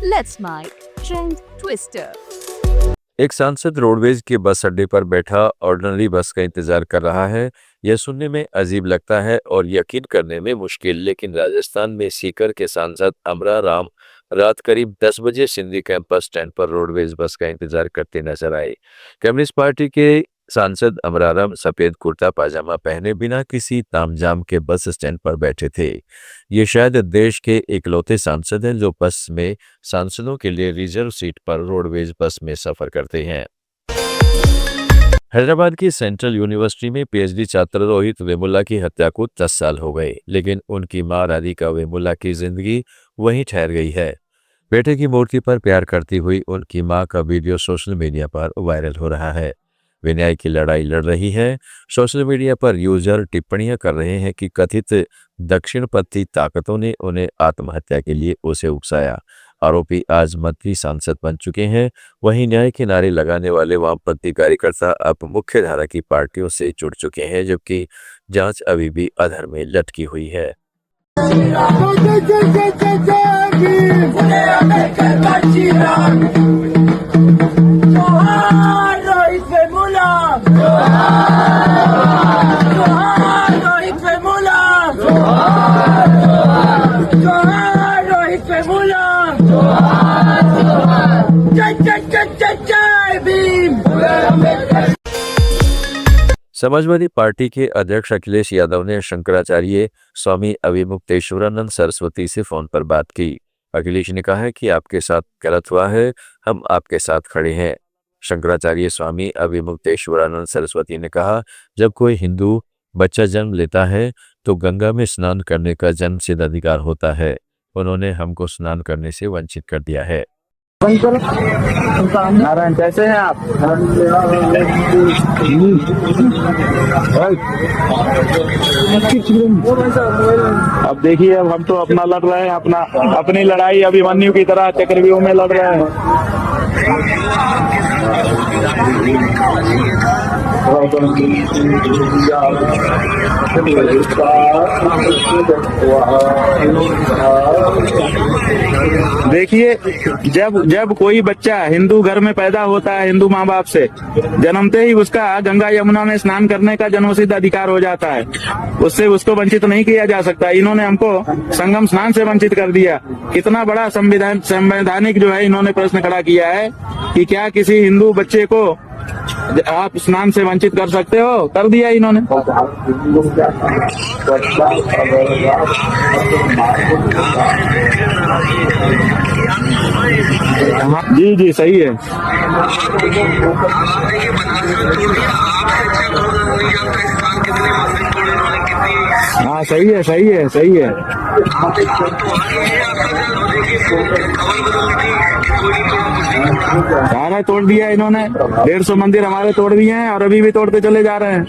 Let's My Trend Twister. एक सांसद roadways के बस अड्डे पर बैठा ऑर्डिनरी बस का इंतजार कर रहा है। यह सुनने में अजीब लगता है और यकीन करने में मुश्किल, लेकिन राजस्थान में सीकर के सांसद अमरा राम रात करीब 10 बजे सिंधी कैंप बस स्टैंड पर रोडवेज बस का इंतजार करते नजर आए। कम्युनिस्ट पार्टी के सांसद अमरा राम सफेद कुर्ता पाजामा पहने बिना किसी तामझाम के बस स्टैंड पर बैठे थे। ये शायद देश के इकलौते सांसद हैं जो बस में सांसदों के लिए रिजर्व सीट पर रोडवेज बस में सफर करते हैं। हैदराबाद की सेंट्रल यूनिवर्सिटी में पीएचडी छात्र रोहित वेमुला की हत्या को 10 साल हो गए, लेकिन उनकी मां राधिका वेमुला की जिंदगी वहीं ठहर गई है। बेटे की मूर्ति पर प्यार करती हुई उनकी मां का वीडियो सोशल मीडिया पर वायरल हो रहा है। वे न्याय की लड़ाई लड़ रही है। सोशल मीडिया पर यूजर टिप्पणियां कर रहे हैं कि कथित दक्षिणपंथी ताकतों ने उन्हें आत्महत्या के लिए उसे उकसाया। आरोपी आज मंत्री सांसद बन चुके हैं। वहीं न्याय के नारे लगाने वाले वामपंथी कार्यकर्ता अब मुख्य धारा की पार्टियों से जुड़ चुके हैं, जबकि जांच अभी भी अधर में लटकी हुई है। समाजवादी पार्टी के अध्यक्ष अखिलेश यादव ने शंकराचार्य स्वामी अविमुक्तेश्वरानंद सरस्वती से फोन पर बात की। अखिलेश ने कहा कि आपके साथ गलत हुआ है, हम आपके साथ खड़े हैं। शंकराचार्य स्वामी अविमुक्तेश्वरानंद सरस्वती ने कहा, जब कोई हिंदू बच्चा जन्म लेता है तो गंगा में स्नान करने का जन्मसिद्ध अधिकार होता है। उन्होंने हमको स्नान करने से वंचित कर दिया है। नारायण, कैसे हैं आप? अब देखिए, अब हम तो अपना लड़ रहे हैं, अपनी लड़ाई अभिमन्यु की तरह चक्रव्यूह में लड़ रहे हैं। देखिए, जब कोई बच्चा हिंदू घर में पैदा होता है, हिंदू माँ बाप से जन्मते ही उसका गंगा यमुना में स्नान करने का जन्मसिद्ध अधिकार हो जाता है। उससे उसको वंचित नहीं किया जा सकता। इन्होंने हमको संगम स्नान से वंचित कर दिया। कितना बड़ा संवैधानिक जो है इन्होंने प्रश्न खड़ा किया है कि क्या किसी हिंदू बच्चे को आप स्नान से वंचित कर सकते हो? कर दिया इन्होंने। जी जी, सही है। हाँ, सही है, सही है, सही है। सारा तोड़ दिया इन्होंने। 150 मंदिर हमारे तोड़ दिए हैं और अभी भी तोड़ते चले जा रहे हैं।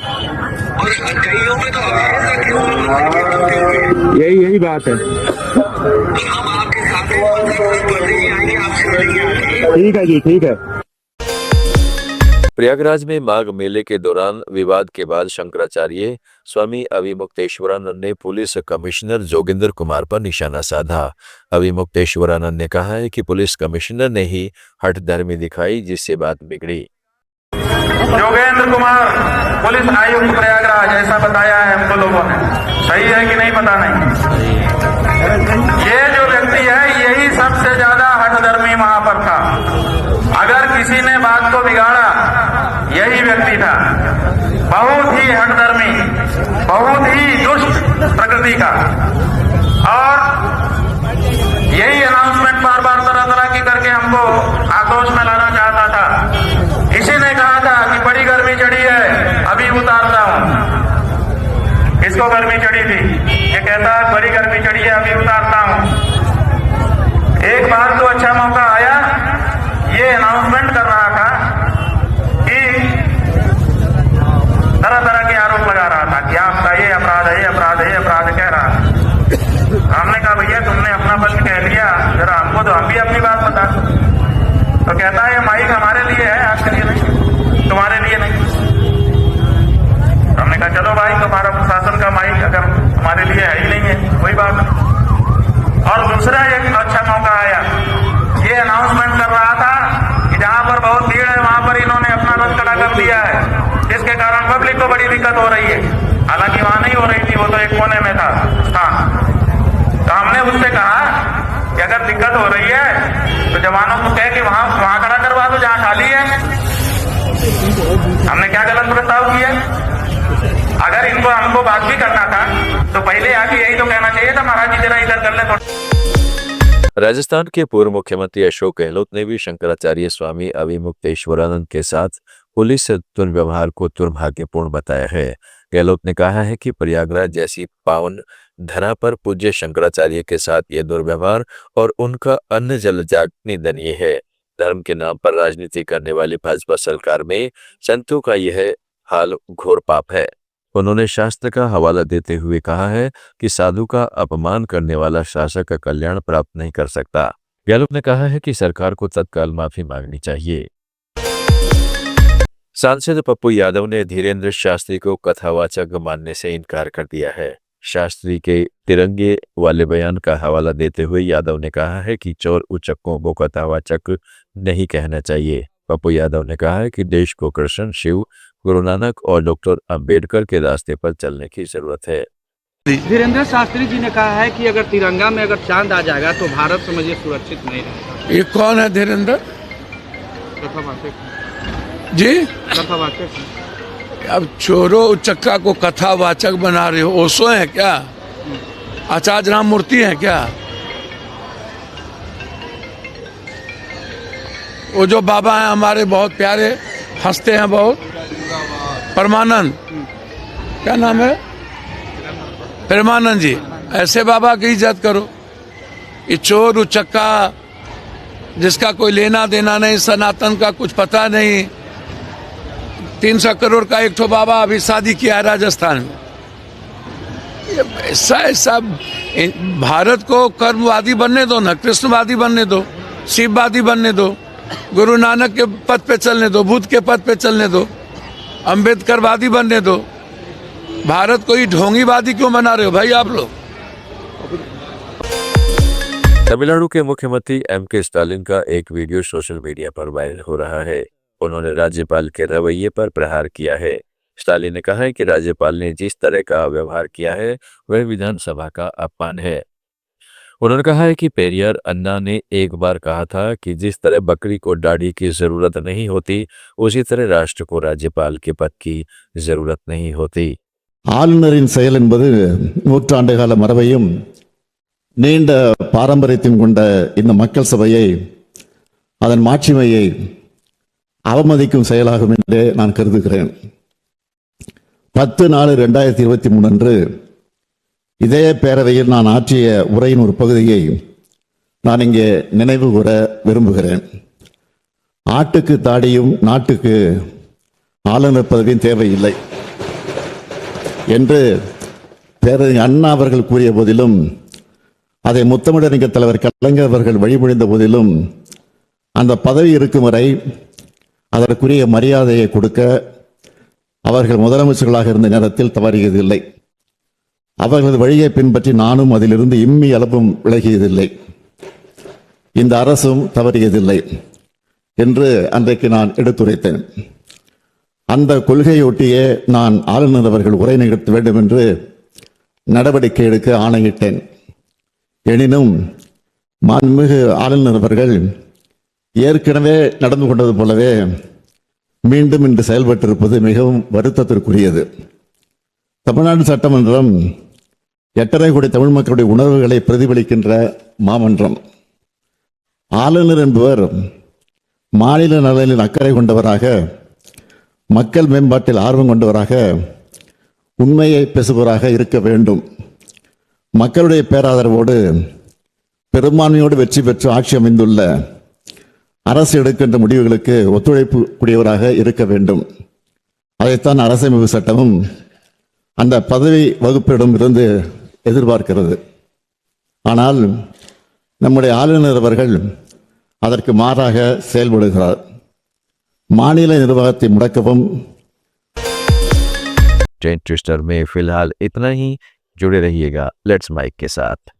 यही बात है। ठीक है जी, ठीक है। प्रयागराज में माघ मेले के दौरान विवाद के बाद शंकराचार्य स्वामी अविमुक्तेश्वरानंद ने पुलिस कमिश्नर जोगिंदर कुमार पर निशाना साधा। अविमुक्तेश्वरानंद ने कहा है कि पुलिस कमिश्नर ने ही हठधर्मी दिखाई, जिससे बात बिगड़ी। जोगेंद्र कुमार पुलिस आयुक्त प्रयागराज, ऐसा बताया है हमको लोगों ने। सही है कि नहीं? पता नहीं। ये जो व्यक्ति है यही सबसे ज्यादा हठधर्मी वहां पर था। अगर किसी ने बात को बिगाड़ा यही व्यक्ति था। बहुत ही हठधर्मी, बहुत ही दुष्ट प्रकृति का। और यही अनाउंसमेंट बार बार तरह तरह की करके हमको आक्रोश में लाना चाहता था। इसी ने कहा था कि बड़ी गर्मी चढ़ी है, अभी उतारता हूं। इसको गर्मी चढ़ी थी, ये कहता है बड़ी गर्मी चढ़ी है, अभी उतारता हूं। एक बार तो अच्छा मौका आया, ये अनाउंसमेंट कर रहा था कि तरह तरह के आरोप लगा रहा था कि आपका ये अपराध है, ये अपराध है, ये अपराध कह रहा है। हमने कहा भैया तुमने अपना पक्ष कह लिया, जरा हमको तो हम भी अपनी बात बता। तो कहता है ये माइक हमारे लिए है, आपके लिए नहीं, तुम्हारे लिए नहीं। हमने कहा चलो भाई, तुम्हारा प्रशासन का माइक अगर हमारे लिए है ही नहीं है, कोई बात नहीं। और दूसरा एक अच्छा मौका आया, ये दिक्कत हो रही है तो जवानों को कह के वहां खड़ा करवा दो जहां खाली है। हमने क्या गलत प्रस्ताव किया? अगर इनको हमको बात भी करना था तो पहले आके यही तो कहना चाहिए था, महाराज जी जरा इधर कर ले थोड़ा। राजस्थान के पूर्व मुख्यमंत्री अशोक गहलोत ने भी शंकराचार्य स्वामी अभिमुक्तेश्वरानंद के साथ पुलिस से दुर्व्यवहार को दुर्भाग्यपूर्ण बताया है। गहलोत ने कहा है कि प्रयागराज जैसी पावन धरा पर पूज्य शंकराचार्य के साथ यह दुर्व्यवहार और उनका अन्न जल त्याग निंदनीय है। धर्म के नाम पर राजनीति करने वाली भाजपा सरकार में संतों का यह हाल घोर पाप है। उन्होंने शास्त्र का हवाला देते हुए कहा है कि साधु का अपमान करने वाला शासक का कल्याण प्राप्त नहीं कर सकता। गहलोत ने कहा है कि सरकार को तत्काल माफी मांगनी चाहिए। सांसद पप्पू यादव ने धीरेन्द्र शास्त्री को कथावाचक मानने से इनकार कर दिया है। शास्त्री के तिरंगे वाले बयान का हवाला देते हुए यादव ने कहा है कि चोर उचक्कों को कथावाचक नहीं कहना चाहिए। पप्पू यादव ने कहा है कि देश को कृष्ण, शिव, गुरु नानक और डॉक्टर अंबेडकर के रास्ते पर चलने की जरूरत है। धीरेन्द्र शास्त्री जी ने कहा है कि अगर तिरंगा में अगर चांद आ जाएगा तो भारत समझिए सुरक्षित नहीं रहेगा। ये कौन है धीरेन्द्र जी? कथावाचक। अब चोरों उचक्का को कथावाचक बना रहे हो। ओशो है क्या? आचार्य राम मूर्ति है क्या? वो जो बाबा हैं हमारे बहुत प्यारे, हंसते हैं बहुत, परमानंद, क्या नाम है? परमानंद जी। ऐसे बाबा की इज्जत करो। ये चोर उचक्का जिसका कोई लेना देना नहीं, सनातन का कुछ पता नहीं, 300 करोड़ का एक ठो बाबा अभी शादी किया है राजस्थान में। ऐसा भारत को कर्मवादी बनने दो ना, कृष्णवादी बनने दो, शिववादी बनने दो, गुरु नानक के पद पे चलने दो, बुद्ध के पद पे चलने दो, अंबेडकरवादी बनने दो। भारत को ही ढोंगीवादी क्यों बना रहे हो भाई आप लोग? तमिलनाडु के मुख्यमंत्री एम.के. स्टालिन का एक वीडियो सोशल मीडिया पर वायरल हो रहा है। उन्होंने राज्यपाल के रवैये पर प्रहार किया है। स्टालिन ने कहा है कि राज्यपाल ने जिस तरह का व्यवहार किया है वह विधानसभा का अपमान है। उन्होंने कहा है कि पेरियार अन्ना ने एक बार कहा था कि जिस तरह बकरी को दाढ़ी की जरूरत नहीं होती उसी तरह राष्ट्र को राज्यपाल के पद की जरूरत नहीं होती। ஆளுநரின் செயல் என்பது நூற்றாண்டு கால மரபையும் நீண்ட பாரம்பரியத்தையும் கொண்ட இந்த மக்கள் சபையை, அதன் மாட்சிமையை அவமதிக்கும் செயலாகும் என்றே நான் கருதுகிறேன். 10/4/2023 அன்று இதே பேரவையில் நான் ஆற்றிய உரையின் ஒரு பகுதியை நான் இங்கே நினைவு கூற விரும்புகிறேன். ஆட்டுக்கு தாடியும் நாட்டுக்கு ஆளுநர் பதவியும் தேவையில்லை என்று பேரறிஞர் அண்ணா அவர்கள் கூறிய போதிலும், அதை முத்தமிழறிஞர் தலைவர் கலைஞர் அவர்கள் வழிமொழிந்த போதிலும், அந்த பதவி இருக்கும் வரை அதற்குரிய மரியாதையை கொடுக்க அவர்கள் முதலமைச்சர்களாக இருந்த நேரத்தில் தவறியதில்லை. அவர்களது வழியை பின்பற்றி நானும் அதிலிருந்து இம்மி அளவும் விலகியதில்லை. இந்த அரசும் தவறியதில்லை என்று அன்றைக்கு நான் எடுத்துரைத்தேன். அந்த கொள்கையொட்டியே நான் ஆளுநர் அவர்கள் உரை நிகழ்த்த வேண்டும் என்று நடவடிக்கை எடுக்க ஆணையிட்டேன். எனினும் மாண்புமிகு ஆளுநர் அவர்கள் ஏற்கனவே நடந்து கொண்டது போலவே மீண்டும் இன்று செயல்பட்டிருப்பது மிகவும் வருத்தத்திற்குரியது. தமிழ்நாடு சட்டமன்றம் 8.5 கோடி தமிழ் மக்களுடைய உணர்வுகளை பிரதிபலிக்கின்ற மாமன்றம். ஆளுநர் என்பவர் மாநில நலனில் அக்கறை கொண்டவராக, மக்கள் மேம்பாட்டில் ஆர்வம் கொண்டவராக, உண்மையை பேசுபவராக இருக்க வேண்டும். மக்களுடைய பேராதரவோடு பெரும்பான்மையோடு வெற்றி பெற்று ஆட்சி அமைந்துள்ள அரசு எடுக்கின்ற முடிவுகளுக்கு ஒத்துழைப்பு கூடியவராக இருக்க வேண்டும். அதைத்தான் அரசமைப்பு சட்டமும் அந்த பதவி வகுப்பிடம் இருந்து எதிர்பார்க்கிறது. ஆனால் நம்முடைய ஆளுநர் அவர்கள் அதற்கு மாறாக செயல்படுகிறார். मानिला निर्वाहती मुड़कवम। ट्रेंड ट्विस्टर में फिलहाल इतना ही। जुड़े रहिएगा लेट्स माइक के साथ।